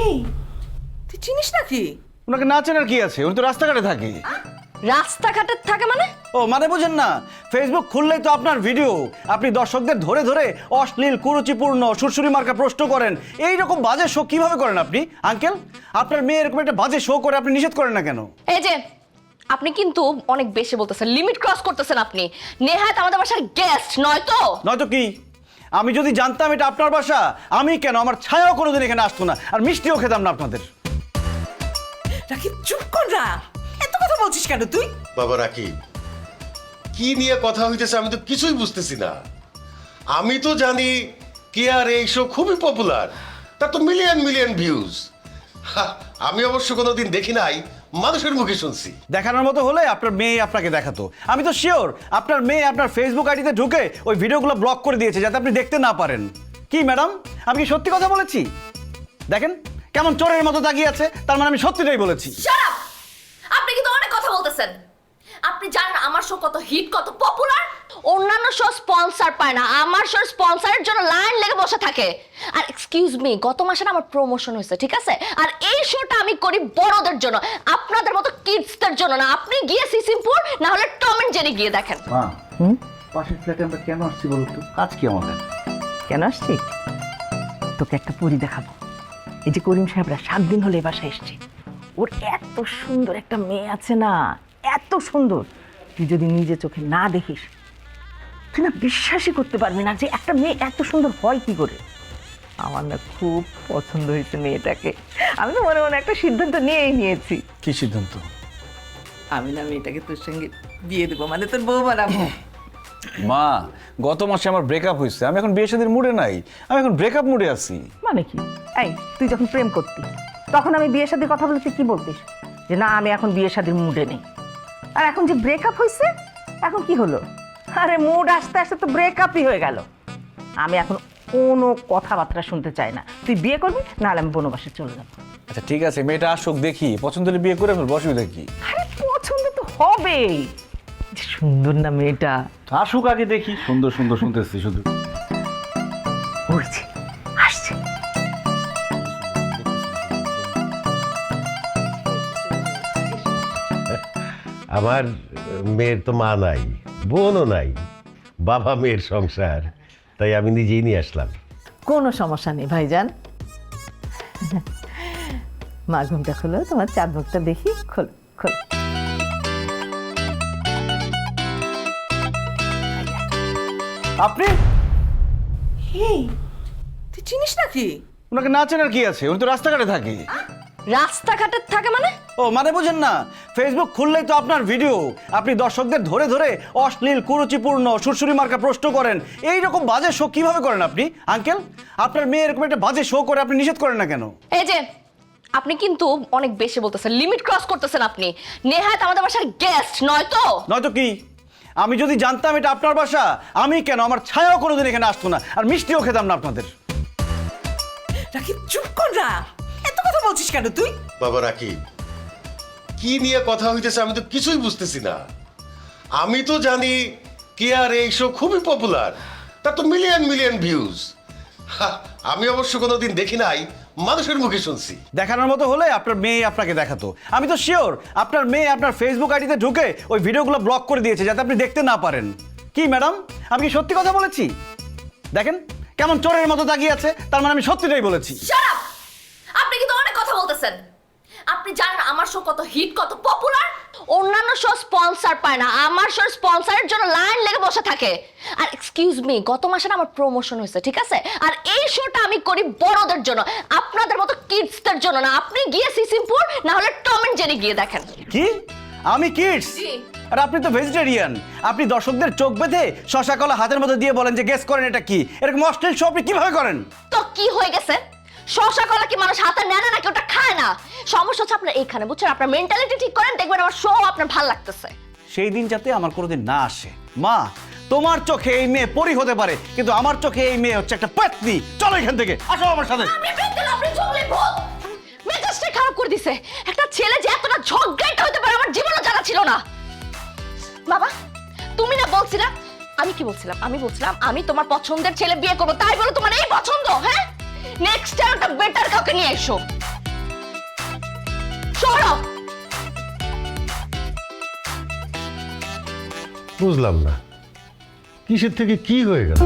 এই তুই চিনিস নাকি? ওনাকে না চেনার কি আছে, উনি তো রাস্তাঘাটে থাকে। রাস্তাঘাটে থাকে মানে? ও মানে বুঝেন না, ফেসবুক খুললেই তো আপনার ভিডিও, আপনি দর্শকদের ধরে ধরে অশ্লীল কুরুচিপূর্ণ সুরসুরি মার্কা প্রশ্ন করেন। এই রকম বাজে শো কিভাবে করেন আপনি আঙ্কেল? আপনার মেয়ে এরকম একটা বাজে শো করে আপনি নিষেধ করেন না কেন? এই যে আপনি কিন্তু অনেক বেশি বলতেছেন, লিমিট ক্রস করতেছেন আপনি। নেহাত আমাদের বাসার গেস্ট নয় তো? নয়তো কি? আমি যদি জানতাম এটা আপনার বাসা, আমি কেন আমার ছায়াও কোনোদিন এখানে আসতো না, আর মিষ্টিও খেতাম না আপনাদের। রাকিব চুপ কর না, এত কথা বলছিস কেন তুই? বাবা রাকিব, কি নিয়ে কথা হইতেছে আমি তো কিছুই বুঝতেছি না। আমি তো জানি কেয়ার এই শো খুবই পপুলার, তার তো মিলিয়ন মিলিয়ন ভিউজ। আমি অবশ্য কোনোদিন দেখি নাই, মানুষের মুখে শুনছি। দেখানোর মতো হলে আপনার মেয়ে আপনাকে দেখাতো। আমি তো শিওর আপনার মেয়ে আপনার ফেসবুক আইডিতে ঢুকে ওই ভিডিওগুলো ব্লক করে দিয়েছে যাতে আপনি দেখতে না পারেন। কি ম্যাডাম, আমি কি সত্যি কথা বলেছি? দেখেন কেমন চোরের মতো তাকিয়ে আছে, তার মানে আমি সত্যিটাই বলেছি। Shut up! আপনি কিন্তু অনেক কথা বলতেছেন। আপনি জানেন আমার শো কত হিট, কত পপুলার? অন্যান্য শো স্পন্সর পায় না, আমার শো স্পন্সরের জন্য লাইন লেগে বসে থাকে। আর এক্সকিউজ মি, গত মাসে না আমার প্রমোশন হয়েছে, ঠিক আছে? আর এই শোটা আমি করি বড়দের জন্য, আপনাদের মতো কিডসদের জন্য না। আপনি গিয়ে সিসিমপুর না হলে টম এন্ড জেরি গিয়ে দেখেন। মা, পাশের ফ্ল্যাটে আমরা কেন আসছি বলতো? কাজ কি আমাদের? কেন আসছি? তোকে একটা পরী দেখাবো। এই যে করিম সাহেবরা 7 দিন হলে এ বাসায় এসছে, ওর এত সুন্দর একটা মেয়ে আছে না, এত সুন্দর, তুই যদি নিজে চোখে না দেখিস তুই না বিশ্বাসই করতে পারবি না যে একটা মেয়ে এত সুন্দর হয় কি করে। আমার না খুব পছন্দ হয়েছে মেয়েটাকে। আমি তো মনে মনে একটা সিদ্ধান্ত নিয়েই নিয়েছি। কি সিদ্ধান্ত? আমি না মেয়েটাকে তোর সঙ্গে বিয়ে দেবো, মানে তোর বউ বানাবো। মা, গত মাসে আমার ব্রেকআপ হয়েছে, আমি এখন বিয়ে শাদীর মুডে নাই, আমি এখন ব্রেকআপ মুডে আছি। মানে কি? এই তুই যখন প্রেম করতি তখন আমি বিয়ে শাদীর কথা বলতে কি বলতিস যে না আমি এখন বিয়ে শাদীর মুডে নেই, আর এখন যে ব্রেকআপ হয়েছে এখন কি হলো? আরে মুড আসতে আসতে তো ব্রেকআপই হয়ে গেল। আমি এখন কোনো কথাবার্তা শুনতে চাই না, তুই বিয়ে করবি নাহলে আমি বনবাসে চলে যাবো। আচ্ছা ঠিক আছে, মেয়েটা আসুক, দেখি পছন্দ হলে বিয়ে করে ফেলবো, অসুবিধা কি? আরে পছন্দ তো হবেই, সুন্দর না মেয়েটা? আসুক আগে দেখি। সুন্দর সুন্দর শুনতেছি শুধু। বলছি আসছে। আমার মেয়ের তো মা নাই, বোনও নাই, বাবা মেয়ের সংসার, তাই আমি নিজেই নিয়ে আসলাম। কোনো সমস্যা নেই ভাইজান। মা ঘুমটা খোলো, তোমার চাঁদ মুখটা দেখি, খোলো খোলো। আপনি? এই তুই চিনিস নাকি? ওনাকে না চেনার কি আছে, উনি তো রাস্তাঘাটে থাকে। রাস্তাঘাটে থাকে মানে? ও মানে বুঝেন না, ফেসবুক খুললেই তো আপনার ভিডিও, আপনি দর্শকদের ধরে ধরে অশ্লীল কুরুচিপূর্ণ সুরসুরি মার্কা প্রশ্ন করেন। এই রকম বাজে শো কিভাবে করেন আপনি আঙ্কেল? আপনার মেয়ে এরকম একটা বাজে শো করে আপনি নিষেধ করেন না কেন? এই যে আপনি কিন্তু অনেক বেশি বলতেছেন, লিমিট ক্রস করতেছেন আপনি। নেহাত আমাদের বাসার গেস্ট নয় তো? নয়তো কি? আমি যদি জানতাম এটা আপনার বাসা, আমি কেন আমার ছায়াও কোনোদিন এখানে আসতো না, আর মিষ্টিও খেতাম না আপনাদের। রাকিব চুপ কর না, এত কথা বলছিস কেন তুই? বাবা রাকিব, কি নিয়ে কথা হইতেছে আমি তো কিছুই বুঝতেছি না। আমি তো জানি কেয়ার এই শো খুবই পপুলার, তার তো মিলিয়ন মিলিয়ন ভিউজ। আমি অবশ্য কোনোদিন দেখি নাই, মানুষের মুখে শুনছি। দেখানোর মতো হলে আপনার মেয়ে আপনাকে দেখাতো। আমি তো শিওর আপনার মেয়ে আপনার ফেসবুক আইডিতে ঢুকে ওই ভিডিওগুলো ব্লক করে দিয়েছে যাতে আপনি দেখতে না পারেন। কি ম্যাডাম, আমি কি সত্যি কথা বলেছি? দেখেন কেমন চোরের মতো তাকিয়ে আছে, তার মানে আমি সত্যিটাই বলেছি। Shut up! আপনি কিন্তু অনেক কথা বলতেছেন। আপনি জানেন আমার শো কত হিট, কত পপুলার? অন্যান্য শো স্পন্সর পায় না, আমার শো স্পন্সরের জন্য লাইন লেগে বসে থাকে। আর এক্সকিউজ মি, গত মাসে না আমার প্রমোশন হয়েছে, ঠিক আছে? আর এই শোটা আমি করি বড়দের জন্য, আপনাদের মতো কিডসদের জন্য না। আপনি গিয়ে সিসিমপুর না হলে টম এন্ড জেরি গিয়ে দেখেন। কি? আমি কিডস? জি। আর আপনি তো ভেজিটেরিয়ান, আপনি দর্শকদের চোখ বেঁধে শশা কলা হাতের মধ্যে দিয়ে বলেন যে গেস করেন এটা কি। এরকম অশ্লীল শো আপনি কিভাবে করেন? তো কি হয়ে গেছে? শশা কলা কি মানুষ হাতে নেয় না নাকি ওটা খায় না? সমস্যা হচ্ছে আপনার এইখানে, বুঝছেন? আপনার মেন্টালিটি ঠিক করেন, দেখবেন আমার শো আপনার ভালো লাগতেছে। সেই দিন যাতে আমার কোনোদিন না আসে। মা, তোমার চোখে এই মেয়ে পরি হতে পারে, কিন্তু আমার চোখে এই মেয়ে হচ্ছে একটা পেতনি। চলো এখান থেকে, আসো আমার সাথে। আমি বেতন, আপনি চলে ভূত। মেজাজটা খারাপ করে দিছে। একটা ছেলে যে এতটা ঝগড়াইটা হতে পারে আমার জীবনে জানা ছিল না। বাবা, তুমি না বলছিলা? আমি কি বলছিলাম? আমি বলছিলাম আমি তোমার পছন্দের ছেলে বিয়ে করবো, তাই বলে তোমার এই পছন্দ? হ্যাঁ, নেক্সট টাইম একটা বেটার কাউকে নিয়ে এসো। সরো। বুঝলাম না কিসের থেকে কি হয়ে গেল।